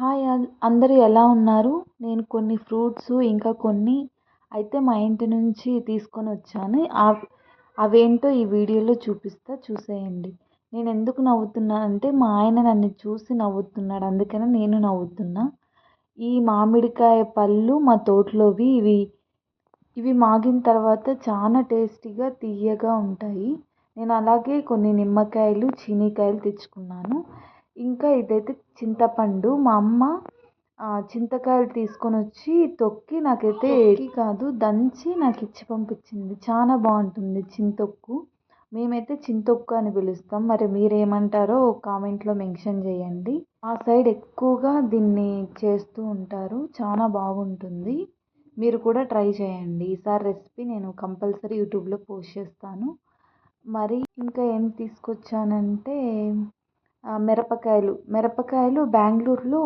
Hi అందరూ ఎలా ఉన్నారు? నేను కొన్ని ఫ్రూట్స్ ఇంకా కొన్ని అయితే మా ఇంటి నుంచి తీసుకొని వచ్చాను. అవేంటో ఈ వీడియోలో చూసేయండి. నేను ఎందుకు నవ్వుతున్నానంటే మా ఆయన నన్ను చూసి నవ్వుతున్నాడు. అందుకని నేను నవ్వుతున్నా. ఈ మామిడికాయ పళ్ళు మా తోటలోవి. ఇవి మాగిన తర్వాత చాలా టేస్టీగా తియ్యగా ఉంటాయి. నేను అలాగే కొన్ని నిమ్మకాయలు, చీనీకాయలు తెచ్చుకున్నాను. ఇంకా ఇదైతే చింతపండు. మా అమ్మ చింతకాయలు తీసుకొని వచ్చి తొక్కి నాకైతే కాదు దంచి నాకు ఇచ్చి పంపించింది. చాలా బాగుంటుంది చింతొక్కు. మేమైతే చింతొక్కు అని పిలుస్తాం. మరి మీరేమంటారో కామెంట్లో మెన్షన్ చేయండి. ఆ సైడ్ ఎక్కువగా దీన్ని చేస్తూ ఉంటారు. చాలా బాగుంటుంది. మీరు కూడా ట్రై చేయండి. ఈసారి రెసిపీ నేను కంపల్సరీ యూట్యూబ్లో పోస్ట్ చేస్తాను. మరి ఇంకా ఏం తీసుకొచ్చానంటే మిరపకాయలు బెంగళూరులో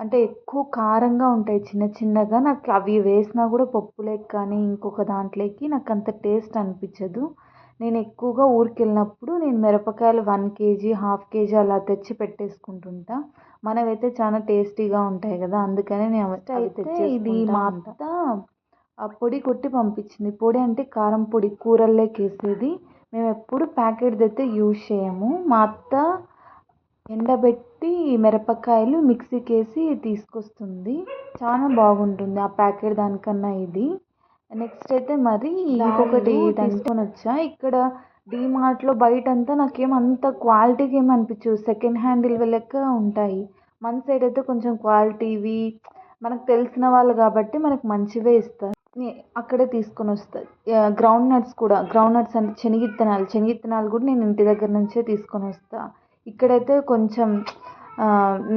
అంటే ఎక్కువ కారంగా ఉంటాయి చిన్న చిన్నగా. నాకు అవి వేసినా కూడా పప్పులోకి కానీ ఇంకొక దాంట్లోకి నాకు అంత టేస్ట్ అనిపించదు. నేను ఎక్కువగా ఊరికి వెళ్ళినప్పుడు నేను మిరపకాయలు 1 కేజీ, హాఫ్ కేజీ అలా తెచ్చి పెట్టేసుకుంటుంటా. మనవైతే చాలా టేస్టీగా ఉంటాయి కదా, అందుకని నేను అయితే ఇది మా అత్త పొడి కొట్టి పంపించింది. పొడి అంటే కారం పొడి, కూరల్లోకి వేసేది. మేము ఎప్పుడు ప్యాకెట్ది అయితే యూజ్ చేయము. మా అత్త ఎండబెట్టి మిరపకాయలు మిక్సీకి వేసి తీసుకొస్తుంది. చాలా బాగుంటుంది ఆ ప్యాకెట్ దానికన్నా ఇది. నెక్స్ట్ అయితే మరి ఇంకొకటి తీసుకొని వచ్చా. ఇక్కడ డీమార్ట్లో బయటంతా నాకేం అంత క్వాలిటీగా ఏమి అనిపించవు. సెకండ్ హ్యాండ్ లెక్క ఉంటాయి. మన సైడ్ అయితే కొంచెం క్వాలిటీవి మనకు తెలిసిన వాళ్ళు కాబట్టి మనకు మంచివే ఇస్తారు. అక్కడే తీసుకొని వస్తాను. గ్రౌండ్ నట్స్ అంటే శనగిత్తనాలు కూడా నేను ఇంటి దగ్గర నుంచే తీసుకొని వస్తాను. ఇక్కడైతే కొంచెం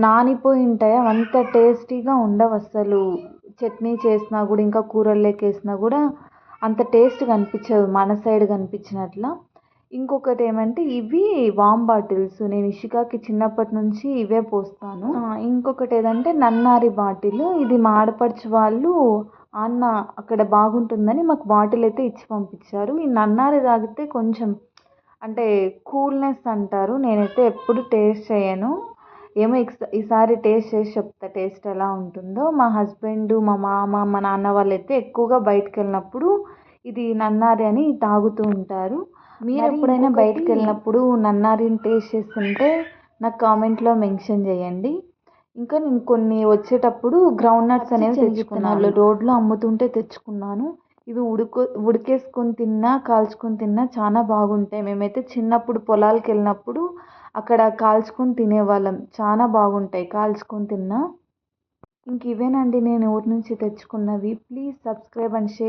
నానిపోయి ఉంటాయి. అంత టేస్టీగా ఉండవు అసలు. చట్నీ చేసినా కూడా ఇంకా కూరల్లోకి వేసినా కూడా అంత టేస్ట్గా అనిపించదు మన సైడ్ కనిపించినట్లా. ఇంకొకటి ఏమంటే ఇవి వామ్ బాటిల్స్. నేను ఇషికాకి చిన్నప్పటి నుంచి ఇవే పోస్తాను. ఇంకొకటి ఏదంటే నన్నారి బాటిల్. ఇది మా ఆడపడుచు వాళ్ళు అన్న అక్కడ బాగుంటుందని మాకు బాటిల్ అయితే ఇచ్చి పంపించారు. ఈ నన్నారి తాగితే కొంచెం అంటే కూల్నెస్ అంటారు. నేనైతే ఎప్పుడు టేస్ట్ చేయను. ఏమో ఈసారి టేస్ట్ చేసి చెప్తా టేస్ట్ ఎలా ఉంటుందో. మా హస్బెండ్, మా మామ, మా నాన్న వాళ్ళైతే ఎక్కువగా బయటకు వెళ్ళినప్పుడు ఇది నన్నారి అని తాగుతూ ఉంటారు. మీరు ఎప్పుడైనా బయటకు వెళ్ళినప్పుడు నన్నారిని టేస్ట్ చేస్తుంటే నాకు కామెంట్లో మెన్షన్ చేయండి. ఇంకా నేను కొన్ని వచ్చేటప్పుడు గ్రౌండ్ నట్స్ అనేవి తెచ్చుకున్నాను. రోడ్లో అమ్ముతుంటే తెచ్చుకున్నాను. ఇవి ఉడికేసుకొని తిన్నా, కాల్చుకొని తిన్నా చాలా బాగుంటాయి. మేమైతే చిన్నప్పుడు పొలాలకు వెళ్ళినప్పుడు అక్కడ కాల్చుకొని తినేవాళ్ళం. చాలా బాగుంటాయి కాల్చుకొని తిన్నా. ఇంక ఇవేనండి నేను ఊరి నుంచి తెచ్చుకున్నవి. Please subscribe and share.